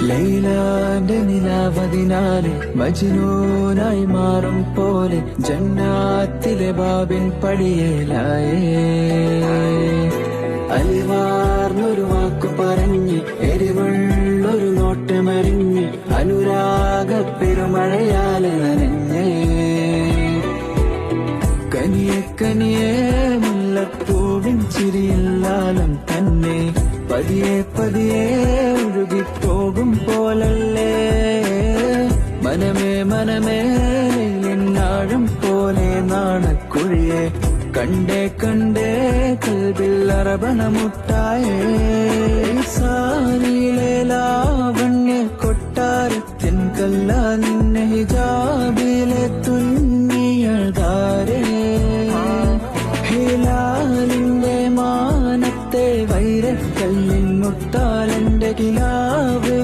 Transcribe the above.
ലൈലാന്റെ നിലാവതിനാലെ മജ്നൂനായി മാറും പോലെ ജന്നാത്തിലെ ബാബിൻ പടിയേലായേ. അലിവാർന്നൊരു വാക്കു പറഞ്ഞ് എരിവുള്ളൊരു നോട്ടമറിഞ്ഞ് അനുരാഗ പെരുമഴയാലെ നനഞ്ഞേ. കനിയെ കനിയെ മുല്ലപ്പൂവിൻ ചിരിയില്ലാലും തന്നെ പതിയെ പതിയെ ഒഴുകിപ്പോകും പോലല്ലേ. മനമേ മനമേ എന്നാഴും പോലെ നാണക്കുഴിയെ കണ്ടേ കണ്ടേ കൽവിൽ അറബണമുട്ടായേ. സാനിയിലെ ലാവണ്യ കൊട്ടാരത്തിൻ കല്ല നിന്നെ ഹിജാബിലെ തുന്നിയതാരേ. ഹിലാലിന്റെ മാനത്തെ വൈരക്കല്ലിൻ മുട്ടാലെന്റെ കിലാവ്